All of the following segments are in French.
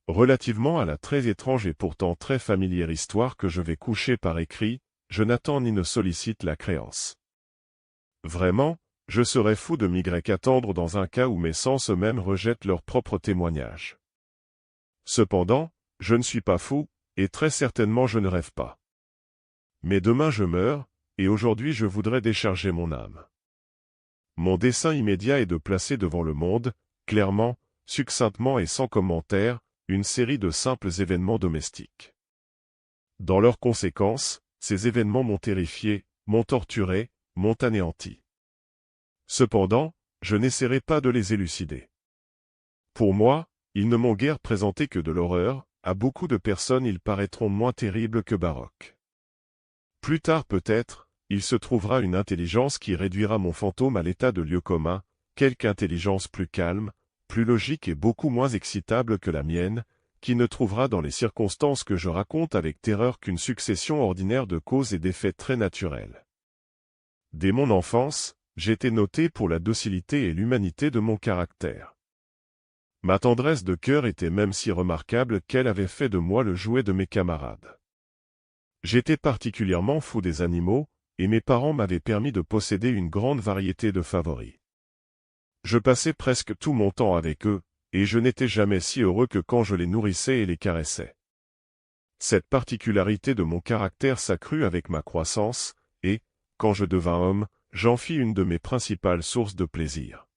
Relativement à la très étrange et pourtant très familière histoire que je vais coucher par écrit, je n'attends ni ne sollicite la créance. Vraiment, je serais fou de m'y attendre dans un cas où mes sens eux-mêmes rejettent leur propre témoignage. Cependant, je ne suis pas fou, et très certainement je ne rêve pas. Mais demain je meurs, et aujourd'hui je voudrais décharger mon âme. Mon dessein immédiat est de placer devant le monde, clairement, succinctement et sans commentaire, une série de simples événements domestiques. Dans leurs conséquences, ces événements m'ont terrifié, m'ont torturé, m'ont anéanti. Cependant, je n'essaierai pas de les élucider. Pour moi, ils ne m'ont guère présenté que de l'horreur, à beaucoup de personnes ils paraîtront moins terribles que baroques. Plus tard peut-être, il se trouvera une intelligence qui réduira mon fantôme à l'état de lieu commun, quelque intelligence plus calme, plus logique et beaucoup moins excitable que la mienne, qui ne trouvera dans les circonstances que je raconte avec terreur qu'une succession ordinaire de causes et d'effets très naturels. Dès mon enfance, j'étais noté pour la docilité et l'humanité de mon caractère. Ma tendresse de cœur était même si remarquable qu'elle avait fait de moi le jouet de mes camarades. J'étais particulièrement fou des animaux, et mes parents m'avaient permis de posséder une grande variété de favoris. Je passais presque tout mon temps avec eux, et je n'étais jamais si heureux que quand je les nourrissais et les caressais. Cette particularité de mon caractère s'accrut avec ma croissance, et, quand je devins homme, j'en fis une de mes principales sources de plaisir.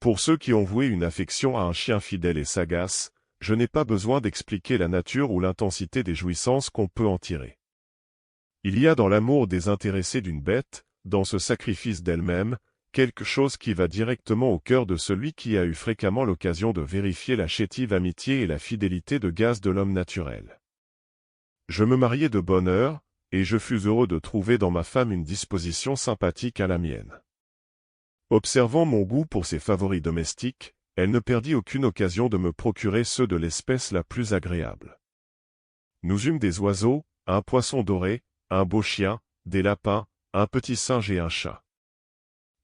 Pour ceux qui ont voué une affection à un chien fidèle et sagace, je n'ai pas besoin d'expliquer la nature ou l'intensité des jouissances qu'on peut en tirer. Il y a dans l'amour désintéressé d'une bête, dans ce sacrifice d'elle-même, quelque chose qui va directement au cœur de celui qui a eu fréquemment l'occasion de vérifier la chétive amitié et la fidélité de gaz de l'homme naturel. Je me mariai de bonne heure, et je fus heureux de trouver dans ma femme une disposition sympathique à la mienne. Observant mon goût pour ses favoris domestiques, elle ne perdit aucune occasion de me procurer ceux de l'espèce la plus agréable. Nous eûmes des oiseaux, un poisson doré, un beau chien, des lapins, un petit singe et un chat.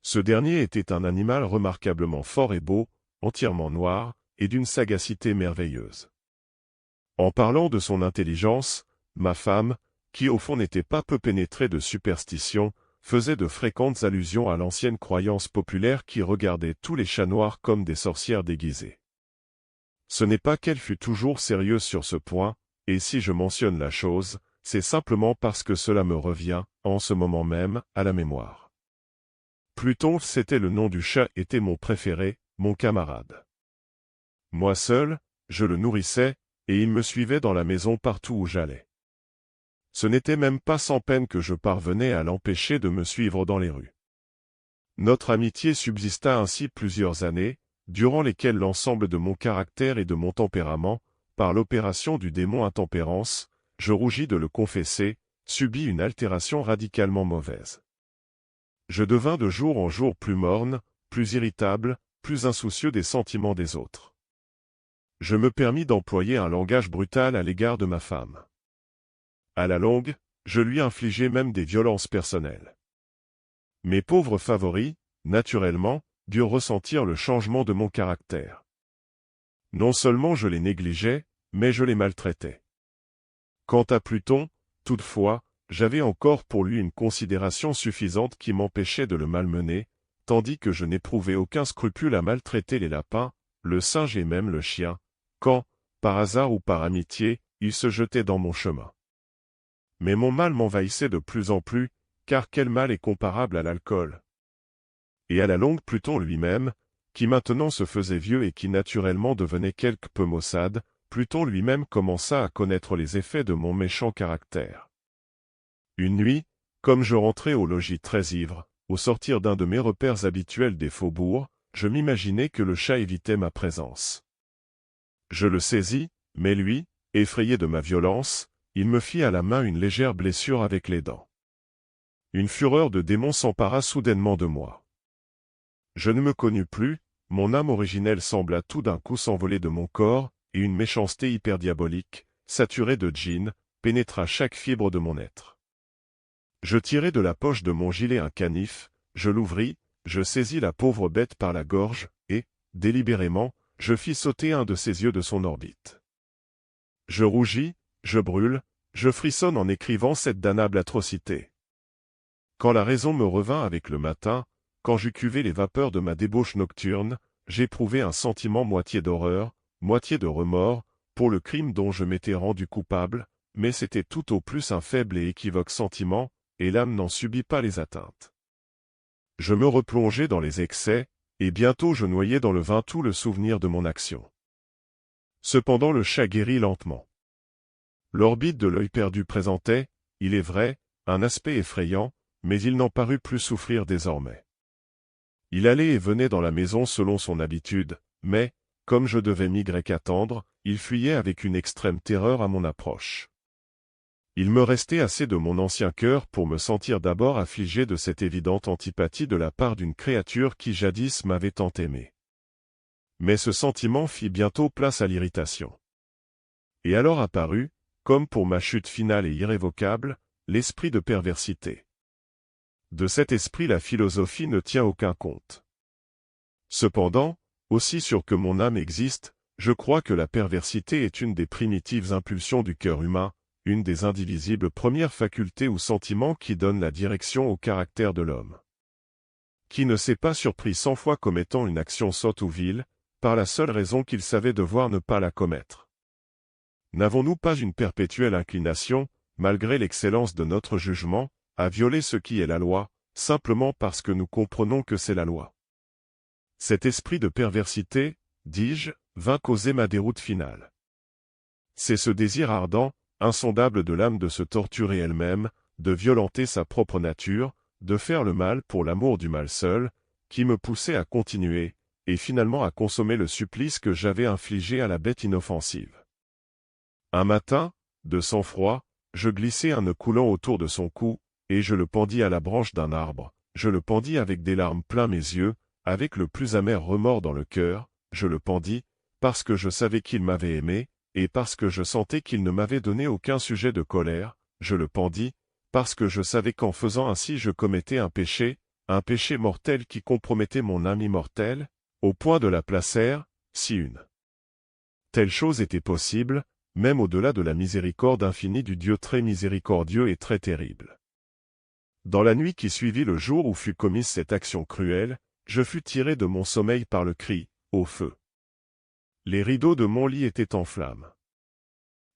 Ce dernier était un animal remarquablement fort et beau, entièrement noir, et d'une sagacité merveilleuse. En parlant de son intelligence, ma femme, qui au fond n'était pas peu pénétrée de superstition, faisait de fréquentes allusions à l'ancienne croyance populaire qui regardait tous les chats noirs comme des sorcières déguisées. Ce n'est pas qu'elle fût toujours sérieuse sur ce point, et si je mentionne la chose, c'est simplement parce que cela me revient, en ce moment même, à la mémoire. Pluton, c'était le nom du chat, était mon préféré, mon camarade. Moi seul, je le nourrissais, et il me suivait dans la maison partout où j'allais. Ce n'était même pas sans peine que je parvenais à l'empêcher de me suivre dans les rues. Notre amitié subsista ainsi plusieurs années, durant lesquelles l'ensemble de mon caractère et de mon tempérament, par l'opération du démon intempérance, je rougis de le confesser, subit une altération radicalement mauvaise. Je devins de jour en jour plus morne, plus irritable, plus insoucieux des sentiments des autres. Je me permis d'employer un langage brutal à l'égard de ma femme. À la longue, je lui infligeai même des violences personnelles. Mes pauvres favoris, naturellement, durent ressentir le changement de mon caractère. Non seulement je les négligeais, mais je les maltraitais. Quant à Pluton, toutefois, j'avais encore pour lui une considération suffisante qui m'empêchait de le malmener, tandis que je n'éprouvais aucun scrupule à maltraiter les lapins, le singe et même le chien, quand, par hasard ou par amitié, ils se jetaient dans mon chemin. Mais mon mal m'envahissait de plus en plus, car quel mal est comparable à l'alcool? Et à la longue Pluton lui-même, qui maintenant se faisait vieux et qui naturellement devenait quelque peu maussade, Pluton lui-même commença à connaître les effets de mon méchant caractère. Une nuit, comme je rentrais au logis très ivre, au sortir d'un de mes repères habituels des faubourgs, je m'imaginai que le chat évitait ma présence. Je le saisis, mais lui, effrayé de ma violence, il me fit à la main une légère blessure avec les dents. Une fureur de démon s'empara soudainement de moi. Je ne me connus plus, mon âme originelle sembla tout d'un coup s'envoler de mon corps, et une méchanceté hyperdiabolique, saturée de djinn, pénétra chaque fibre de mon être. Je tirai de la poche de mon gilet un canif, je l'ouvris, je saisis la pauvre bête par la gorge, et, délibérément, je fis sauter un de ses yeux de son orbite. Je rougis, je brûle, je frissonne en écrivant cette damnable atrocité. Quand la raison me revint avec le matin, quand j'eus cuvé les vapeurs de ma débauche nocturne, j'éprouvai un sentiment moitié d'horreur, moitié de remords, pour le crime dont je m'étais rendu coupable, mais c'était tout au plus un faible et équivoque sentiment, et l'âme n'en subit pas les atteintes. Je me replongeai dans les excès, et bientôt je noyai dans le vin tout le souvenir de mon action. Cependant le chat guérit lentement. L'orbite de l'œil perdu présentait, il est vrai, un aspect effrayant, mais il n'en parut plus souffrir désormais. Il allait et venait dans la maison selon son habitude, mais, comme je devais attendre, il fuyait avec une extrême terreur à mon approche. Il me restait assez de mon ancien cœur pour me sentir d'abord affligé de cette évidente antipathie de la part d'une créature qui jadis m'avait tant aimé. Mais ce sentiment fit bientôt place à l'irritation. Et alors apparut, comme pour ma chute finale et irrévocable, l'esprit de perversité. De cet esprit la philosophie ne tient aucun compte. Cependant, aussi sûr que mon âme existe, je crois que la perversité est une des primitives impulsions du cœur humain, une des indivisibles premières facultés ou sentiments qui donnent la direction au caractère de l'homme. Qui ne s'est pas surpris 100 fois commettant une action sotte ou vile, par la seule raison qu'il savait devoir ne pas la commettre? N'avons-nous pas une perpétuelle inclination, malgré l'excellence de notre jugement, à violer ce qui est la loi, simplement parce que nous comprenons que c'est la loi? Cet esprit de perversité, dis-je, vint causer ma déroute finale. C'est ce désir ardent, insondable de l'âme de se torturer elle-même, de violenter sa propre nature, de faire le mal pour l'amour du mal seul, qui me poussait à continuer, et finalement à consommer le supplice que j'avais infligé à la bête inoffensive. Un matin, de sang-froid, je glissai un nœud coulant autour de son cou, et je le pendis à la branche d'un arbre, je le pendis avec des larmes plein mes yeux, avec le plus amer remords dans le cœur, je le pendis, parce que je savais qu'il m'avait aimé, et parce que je sentais qu'il ne m'avait donné aucun sujet de colère, je le pendis, parce que je savais qu'en faisant ainsi je commettais un péché mortel qui compromettait mon âme immortelle, au point de la placer, si une telle chose était possible, même au-delà de la miséricorde infinie du Dieu très miséricordieux et très terrible. Dans la nuit qui suivit le jour où fut commise cette action cruelle, je fus tiré de mon sommeil par le cri « Au feu !». Les rideaux de mon lit étaient en flammes.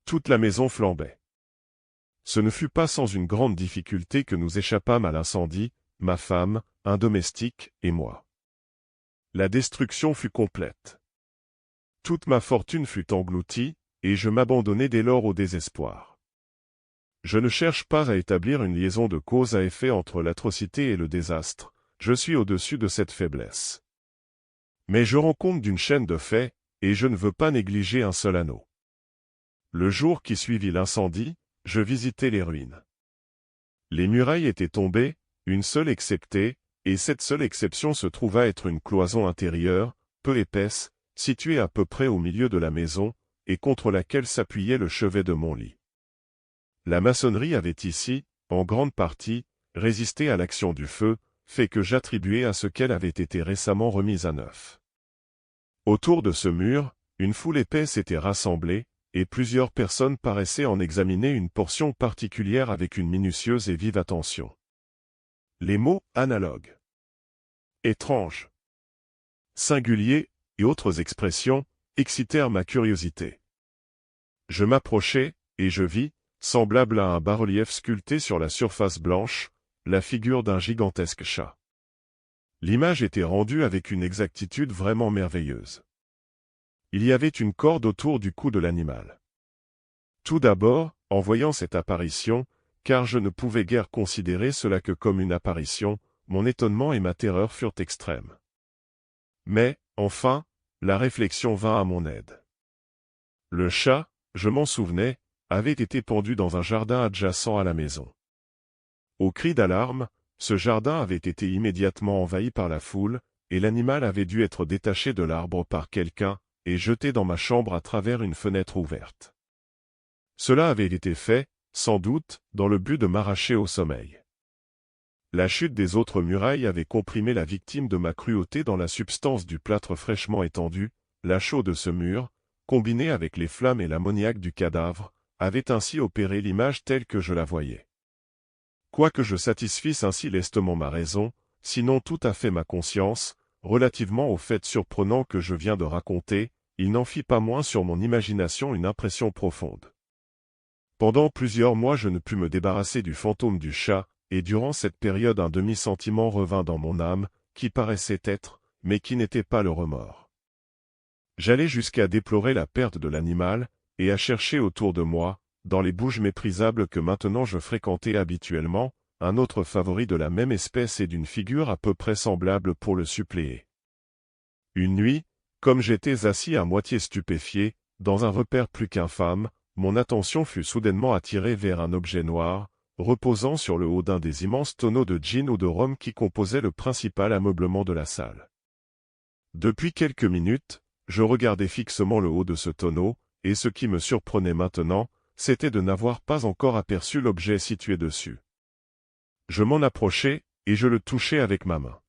Toute la maison flambait. Ce ne fut pas sans une grande difficulté que nous échappâmes à l'incendie, ma femme, un domestique et moi. La destruction fut complète. Toute ma fortune fut engloutie, et je m'abandonnai dès lors au désespoir. Je ne cherche pas à établir une liaison de cause à effet entre l'atrocité et le désastre, je suis au-dessus de cette faiblesse. Mais je rends compte d'une chaîne de faits, et je ne veux pas négliger un seul anneau. Le jour qui suivit l'incendie, je visitai les ruines. Les murailles étaient tombées, une seule exceptée, et cette seule exception se trouva être une cloison intérieure, peu épaisse, située à peu près au milieu de la maison, et contre laquelle s'appuyait le chevet de mon lit. La maçonnerie avait ici, en grande partie, résisté à l'action du feu, fait que j'attribuais à ce qu'elle avait été récemment remise à neuf. Autour de ce mur, une foule épaisse était rassemblée, et plusieurs personnes paraissaient en examiner une portion particulière avec une minutieuse et vive attention. Les mots « analogues »,« étranges »,« singuliers » et autres expressions excitèrent ma curiosité. Je m'approchai, et je vis, semblable à un bas-relief sculpté sur la surface blanche, la figure d'un gigantesque chat. L'image était rendue avec une exactitude vraiment merveilleuse. Il y avait une corde autour du cou de l'animal. Tout d'abord, en voyant cette apparition, car je ne pouvais guère considérer cela que comme une apparition, mon étonnement et ma terreur furent extrêmes. Mais, enfin, la réflexion vint à mon aide. Le chat, je m'en souvenais, avait été pendu dans un jardin adjacent à la maison. Au cri d'alarme, ce jardin avait été immédiatement envahi par la foule, et l'animal avait dû être détaché de l'arbre par quelqu'un, et jeté dans ma chambre à travers une fenêtre ouverte. Cela avait été fait, sans doute, dans le but de m'arracher au sommeil. La chute des autres murailles avait comprimé la victime de ma cruauté dans la substance du plâtre fraîchement étendu, la chaux de ce mur, combiné avec les flammes et l'ammoniaque du cadavre, avait ainsi opéré l'image telle que je la voyais. Quoique je satisfisse ainsi lestement ma raison, sinon tout à fait ma conscience, relativement au fait surprenant que je viens de raconter, il n'en fit pas moins sur mon imagination une impression profonde. Pendant plusieurs mois je ne pus me débarrasser du fantôme du chat, et durant cette période un demi-sentiment revint dans mon âme, qui paraissait être, mais qui n'était pas le remords. J'allais jusqu'à déplorer la perte de l'animal, et à chercher autour de moi, dans les bouges méprisables que maintenant je fréquentais habituellement, un autre favori de la même espèce et d'une figure à peu près semblable pour le suppléer. Une nuit, comme j'étais assis à moitié stupéfié, dans un repaire plus qu'infâme, mon attention fut soudainement attirée vers un objet noir, reposant sur le haut d'un des immenses tonneaux de gin ou de rhum qui composaient le principal ameublement de la salle. Depuis quelques minutes, je regardais fixement le haut de ce tonneau, et ce qui me surprenait maintenant, c'était de n'avoir pas encore aperçu l'objet situé dessus. Je m'en approchai, et je le touchai avec ma main.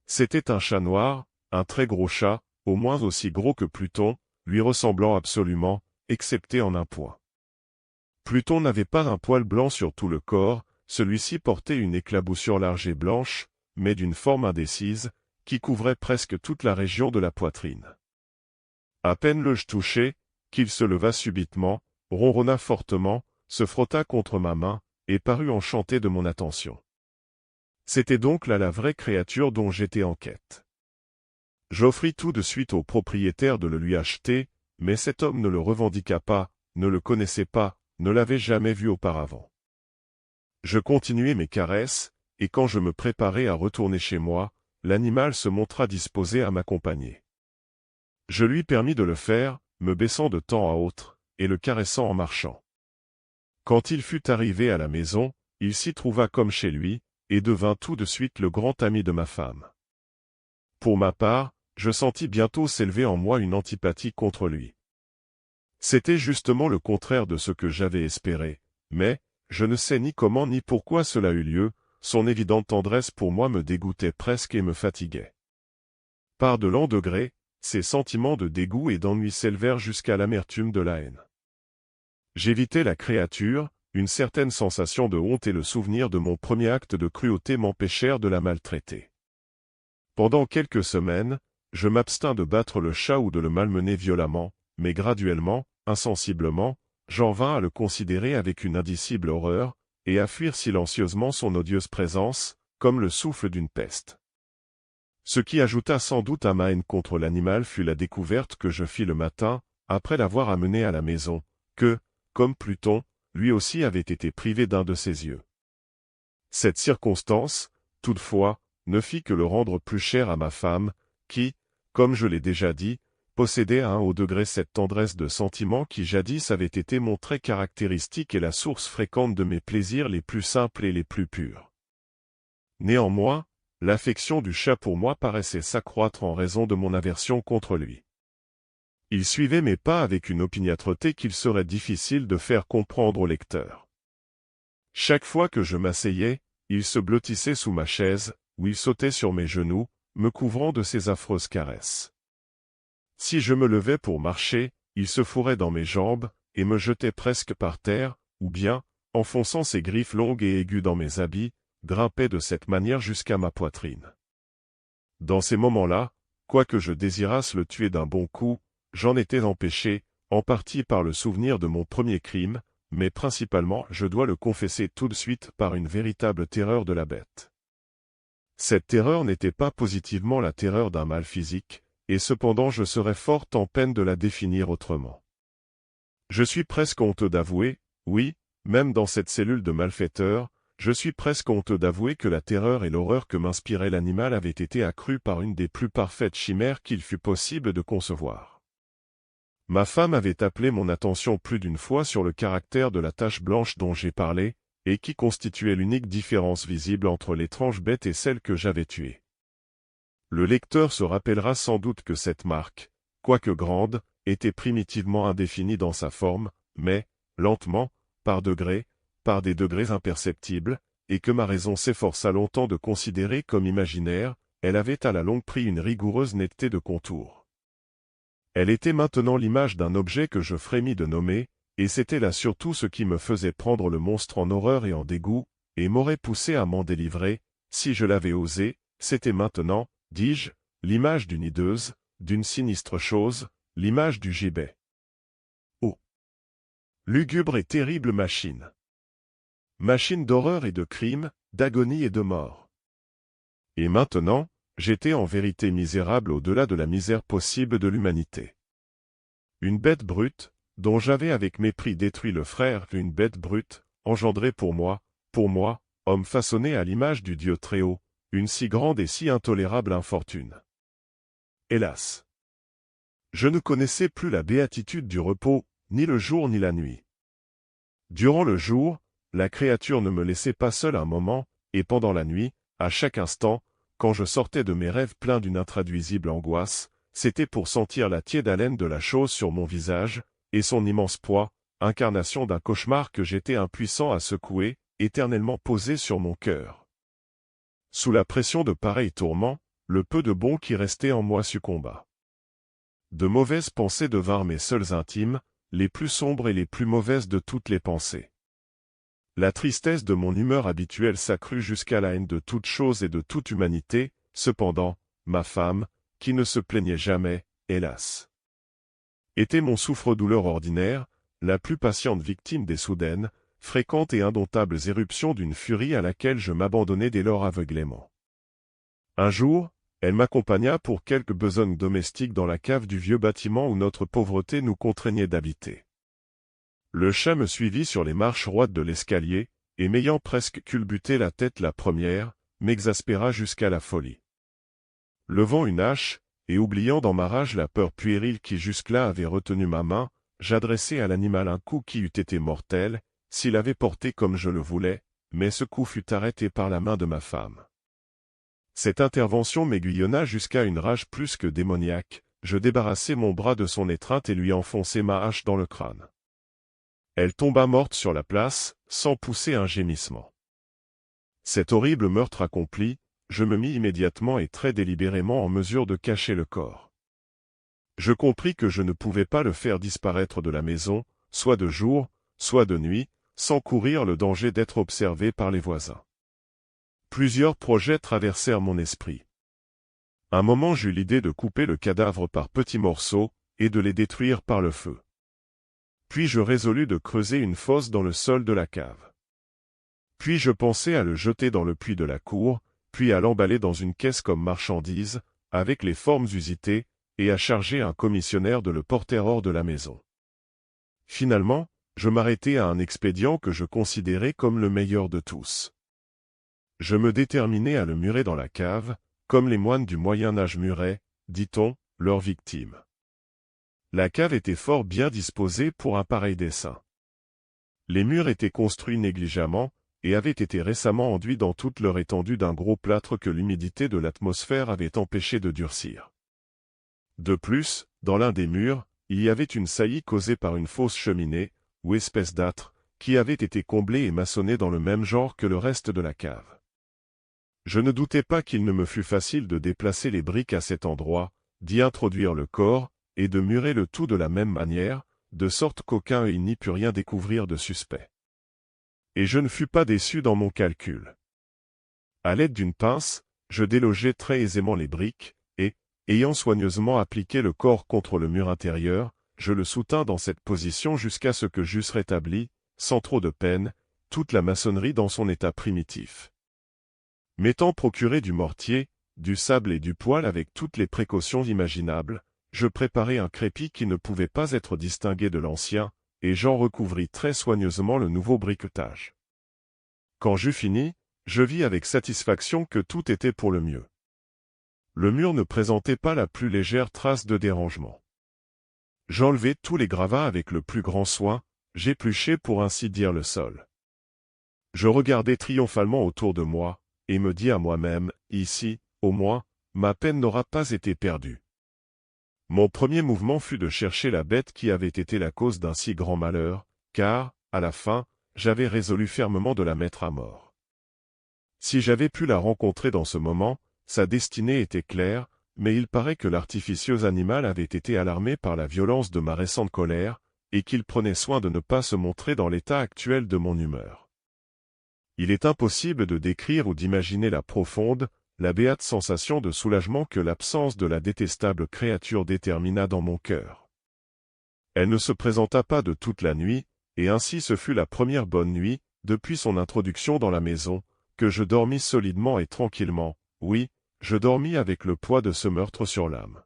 C'était un chat noir, un très gros chat, au moins aussi gros que Pluton, lui ressemblant absolument, excepté en un point. Pluton n'avait pas un poil blanc sur tout le corps, celui-ci portait une éclaboussure large et blanche, mais d'une forme indécise, qui couvrait presque toute la région de la poitrine. À peine le-je touché, qu'il se leva subitement, ronronna fortement, se frotta contre ma main, et parut enchanté de mon attention. C'était donc là la vraie créature dont j'étais en quête. J'offris tout de suite au propriétaire de le lui acheter, mais cet homme ne le revendiqua pas, ne le connaissait pas, ne l'avait jamais vu auparavant. Je continuai mes caresses, et quand je me préparais à retourner chez moi, l'animal se montra disposé à m'accompagner. Je lui permis de le faire, me baissant de temps à autre, et le caressant en marchant. Quand il fut arrivé à la maison, il s'y trouva comme chez lui, et devint tout de suite le grand ami de ma femme. Pour ma part, je sentis bientôt s'élever en moi une antipathie contre lui. C'était justement le contraire de ce que j'avais espéré, mais, je ne sais ni comment ni pourquoi cela eut lieu, son évidente tendresse pour moi me dégoûtait presque et me fatiguait. Par de lents degrés, ces sentiments de dégoût et d'ennui s'élevèrent jusqu'à l'amertume de la haine. J'évitais la créature, une certaine sensation de honte et le souvenir de mon premier acte de cruauté m'empêchèrent de la maltraiter. Pendant quelques semaines, je m'abstins de battre le chat ou de le malmener violemment, mais graduellement, insensiblement, j'en vins à le considérer avec une indicible horreur, et à fuir silencieusement son odieuse présence, comme le souffle d'une peste. Ce qui ajouta sans doute à ma haine contre l'animal fut la découverte que je fis le matin, après l'avoir amené à la maison, que, comme Pluton, lui aussi avait été privé d'un de ses yeux. Cette circonstance, toutefois, ne fit que le rendre plus cher à ma femme, qui, comme je l'ai déjà dit, possédait à un haut degré cette tendresse de sentiment qui jadis avait été mon trait caractéristique et la source fréquente de mes plaisirs les plus simples et les plus purs. Néanmoins, l'affection du chat pour moi paraissait s'accroître en raison de mon aversion contre lui. Il suivait mes pas avec une opiniâtreté qu'il serait difficile de faire comprendre au lecteur. Chaque fois que je m'asseyais, il se blottissait sous ma chaise, ou il sautait sur mes genoux, me couvrant de ses affreuses caresses. Si je me levais pour marcher, il se fourrait dans mes jambes, et me jetait presque par terre, ou bien, enfonçant ses griffes longues et aiguës dans mes habits, grimpait de cette manière jusqu'à ma poitrine. Dans ces moments-là, quoique je désirasse le tuer d'un bon coup, j'en étais empêché, en partie par le souvenir de mon premier crime, mais principalement, je dois le confesser tout de suite, par une véritable terreur de la bête. Cette terreur n'était pas positivement la terreur d'un mal physique, et cependant je serais fort en peine de la définir autrement. Je suis presque honteux d'avouer, oui, même dans cette cellule de malfaiteurs, je suis presque honteux d'avouer que la terreur et l'horreur que m'inspirait l'animal avaient été accrues par une des plus parfaites chimères qu'il fût possible de concevoir. Ma femme avait appelé mon attention plus d'une fois sur le caractère de la tache blanche dont j'ai parlé, et qui constituait l'unique différence visible entre l'étrange bête et celle que j'avais tuée. Le lecteur se rappellera sans doute que cette marque, quoique grande, était primitivement indéfinie dans sa forme, mais, lentement, par des degrés imperceptibles, et que ma raison s'efforça longtemps de considérer comme imaginaire, elle avait à la longue pris une rigoureuse netteté de contour. Elle était maintenant l'image d'un objet que je frémis de nommer, et c'était là surtout ce qui me faisait prendre le monstre en horreur et en dégoût, et m'aurait poussé à m'en délivrer, si je l'avais osé, c'était maintenant, dis-je, l'image d'une hideuse, d'une sinistre chose, l'image du gibet. Oh! Lugubre et terrible machine! Machine d'horreur et de crime, d'agonie et de mort. Et maintenant, j'étais en vérité misérable au-delà de la misère possible de l'humanité. Une bête brute, dont j'avais avec mépris détruit le frère, une bête brute, engendrée pour moi, homme façonné à l'image du Dieu Très-Haut, une si grande et si intolérable infortune. Hélas! Je ne connaissais plus la béatitude du repos, ni le jour ni la nuit. Durant le jour, la créature ne me laissait pas seul un moment, et pendant la nuit, à chaque instant, quand je sortais de mes rêves pleins d'une intraduisible angoisse, c'était pour sentir la tiède haleine de la chose sur mon visage, et son immense poids, incarnation d'un cauchemar que j'étais impuissant à secouer, éternellement posé sur mon cœur. Sous la pression de pareils tourments, le peu de bon qui restait en moi succomba. De mauvaises pensées devinrent mes seules intimes, les plus sombres et les plus mauvaises de toutes les pensées. La tristesse de mon humeur habituelle s'accrut jusqu'à la haine de toute chose et de toute humanité, cependant, ma femme, qui ne se plaignait jamais, hélas, était mon souffre-douleur ordinaire, la plus patiente victime des soudaines, fréquentes et indomptables éruptions d'une furie à laquelle je m'abandonnais dès lors aveuglément. Un jour, elle m'accompagna pour quelques besognes domestiques dans la cave du vieux bâtiment où notre pauvreté nous contraignait d'habiter. Le chat me suivit sur les marches roides de l'escalier, et m'ayant presque culbuté la tête la première, m'exaspéra jusqu'à la folie. Levant une hache, et oubliant dans ma rage la peur puérile qui jusque-là avait retenu ma main, j'adressai à l'animal un coup qui eût été mortel, s'il avait porté comme je le voulais, mais ce coup fut arrêté par la main de ma femme. Cette intervention m'aiguillonna jusqu'à une rage plus que démoniaque, je débarrassai mon bras de son étreinte et lui enfonçai ma hache dans le crâne. Elle tomba morte sur la place, sans pousser un gémissement. Cet horrible meurtre accompli, je me mis immédiatement et très délibérément en mesure de cacher le corps. Je compris que je ne pouvais pas le faire disparaître de la maison, soit de jour, soit de nuit, sans courir le danger d'être observé par les voisins. Plusieurs projets traversèrent mon esprit. Un moment j'eus l'idée de couper le cadavre par petits morceaux, et de les détruire par le feu. Puis je résolus de creuser une fosse dans le sol de la cave. Puis je pensai à le jeter dans le puits de la cour, puis à l'emballer dans une caisse comme marchandise, avec les formes usitées, et à charger un commissionnaire de le porter hors de la maison. Finalement, je m'arrêtai à un expédient que je considérais comme le meilleur de tous. Je me déterminai à le murer dans la cave, comme les moines du Moyen-Âge muraient, dit-on, leurs victimes. La cave était fort bien disposée pour un pareil dessein. Les murs étaient construits négligemment, et avaient été récemment enduits dans toute leur étendue d'un gros plâtre que l'humidité de l'atmosphère avait empêché de durcir. De plus, dans l'un des murs, il y avait une saillie causée par une fausse cheminée, ou espèce d'âtre, qui avait été comblée et maçonnée dans le même genre que le reste de la cave. Je ne doutais pas qu'il ne me fût facile de déplacer les briques à cet endroit, d'y introduire le corps, et de murer le tout de la même manière, de sorte qu'aucun œil n'y put rien découvrir de suspect. Et je ne fus pas déçu dans mon calcul. À l'aide d'une pince, je délogeai très aisément les briques, et, ayant soigneusement appliqué le corps contre le mur intérieur, je le soutins dans cette position jusqu'à ce que j'eusse rétabli, sans trop de peine, toute la maçonnerie dans son état primitif. M'étant procuré du mortier, du sable et du poêle avec toutes les précautions imaginables, je préparai un crépi qui ne pouvait pas être distingué de l'ancien, et j'en recouvris très soigneusement le nouveau briquetage. Quand j'eus fini, je vis avec satisfaction que tout était pour le mieux. Le mur ne présentait pas la plus légère trace de dérangement. J'enlevai tous les gravats avec le plus grand soin, j'épluchai pour ainsi dire le sol. Je regardai triomphalement autour de moi, et me dis à moi-même, ici, au moins, ma peine n'aura pas été perdue. Mon premier mouvement fut de chercher la bête qui avait été la cause d'un si grand malheur, car, à la fin, j'avais résolu fermement de la mettre à mort. Si j'avais pu la rencontrer dans ce moment, sa destinée était claire, mais il paraît que l'artificieux animal avait été alarmé par la violence de ma récente colère, et qu'il prenait soin de ne pas se montrer dans l'état actuel de mon humeur. Il est impossible de décrire ou d'imaginer la profonde, la béate sensation de soulagement que l'absence de la détestable créature détermina dans mon cœur. Elle ne se présenta pas de toute la nuit, et ainsi ce fut la première bonne nuit, depuis son introduction dans la maison, que je dormis solidement et tranquillement, oui, je dormis avec le poids de ce meurtre sur l'âme.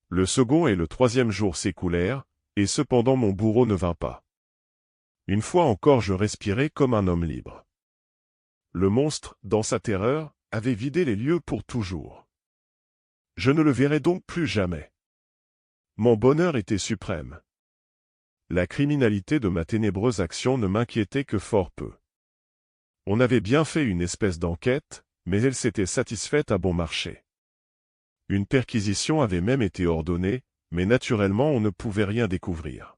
Le second et le troisième jour s'écoulèrent, et cependant mon bourreau ne vint pas. Une fois encore je respirai comme un homme libre. Le monstre, dans sa terreur, avait vidé les lieux pour toujours. Je ne le verrai donc plus jamais. Mon bonheur était suprême. La criminalité de ma ténébreuse action ne m'inquiétait que fort peu. On avait bien fait une espèce d'enquête, mais elle s'était satisfaite à bon marché. Une perquisition avait même été ordonnée, mais naturellement on ne pouvait rien découvrir.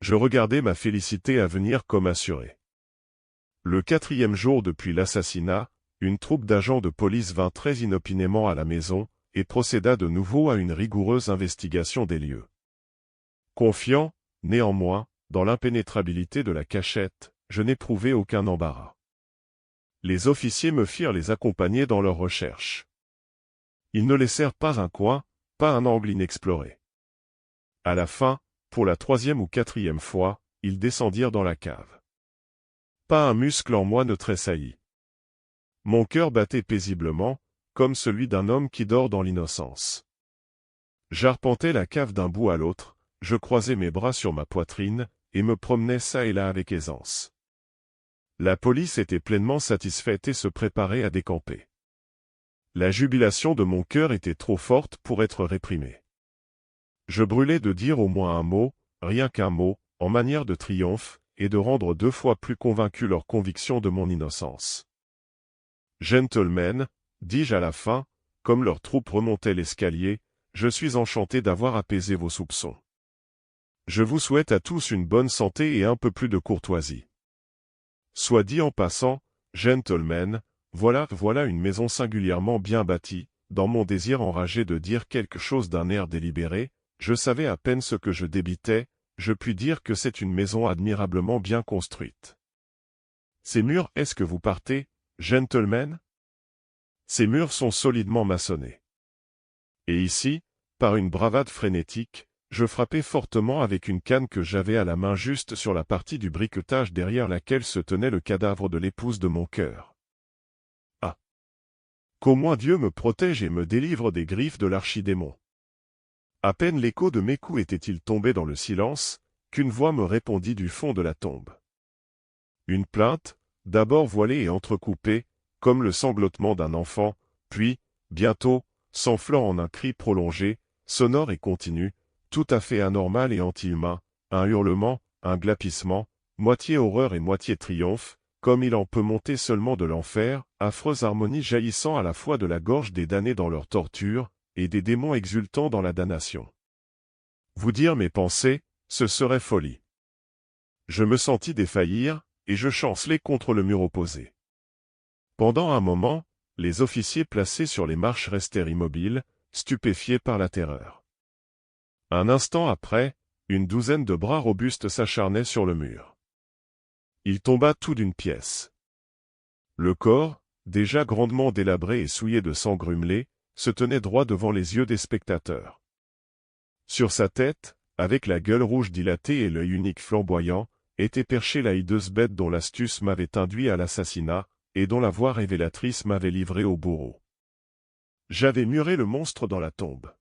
Je regardais ma félicité à venir comme assurée. Le 4e jour depuis l'assassinat, une troupe d'agents de police vint très inopinément à la maison, et procéda de nouveau à une rigoureuse investigation des lieux. Confiant, néanmoins, dans l'impénétrabilité de la cachette, je n'éprouvai aucun embarras. Les officiers me firent les accompagner dans leurs recherches. Ils ne laissèrent pas un coin, pas un angle inexploré. À la fin, pour la 3e ou 4e fois, ils descendirent dans la cave. Pas un muscle en moi ne tressaillit. Mon cœur battait paisiblement, comme celui d'un homme qui dort dans l'innocence. J'arpentais la cave d'un bout à l'autre, je croisais mes bras sur ma poitrine, et me promenais çà et là avec aisance. La police était pleinement satisfaite et se préparait à décamper. La jubilation de mon cœur était trop forte pour être réprimée. Je brûlais de dire au moins un mot, rien qu'un mot, en manière de triomphe, et de rendre 2 fois plus convaincu leur conviction de mon innocence. « Gentlemen, dis-je à la fin, comme leur troupe remontait l'escalier, je suis enchanté d'avoir apaisé vos soupçons. Je vous souhaite à tous une bonne santé et un peu plus de courtoisie. Soit dit en passant, gentlemen, voilà une maison singulièrement bien bâtie. Dans mon désir enragé de dire quelque chose d'un air délibéré, je savais à peine ce que je débitais, je puis dire que c'est une maison admirablement bien construite. Ces murs, est-ce que vous partez, gentlemen? Ces murs sont solidement maçonnés. Et ici, par une bravade frénétique, je frappai fortement avec une canne que j'avais à la main juste sur la partie du briquetage derrière laquelle se tenait le cadavre de l'épouse de mon cœur. Ah! Qu'au moins Dieu me protège et me délivre des griffes de l'archidémon. À peine l'écho de mes coups était-il tombé dans le silence, qu'une voix me répondit du fond de la tombe. Une plainte, d'abord voilée et entrecoupée, comme le sanglotement d'un enfant, puis, bientôt, s'enflant en un cri prolongé, sonore et continu, tout à fait anormal et anti-humain, un hurlement, un glapissement, moitié horreur et moitié triomphe, comme il en peut monter seulement de l'enfer, affreuse harmonie jaillissant à la fois de la gorge des damnés dans leur torture, et des démons exultant dans la damnation. Vous dire mes pensées, ce serait folie. Je me sentis défaillir, et je chancelai contre le mur opposé. Pendant un moment, les officiers placés sur les marches restèrent immobiles, stupéfiés par la terreur. Un instant après, une douzaine de bras robustes s'acharnaient sur le mur. Il tomba tout d'une pièce. Le corps, déjà grandement délabré et souillé de sang grumelé, se tenait droit devant les yeux des spectateurs. Sur sa tête, avec la gueule rouge dilatée et l'œil unique flamboyant, était perchée la hideuse bête dont l'astuce m'avait induit à l'assassinat, et dont la voix révélatrice m'avait livré au bourreau. J'avais muré le monstre dans la tombe.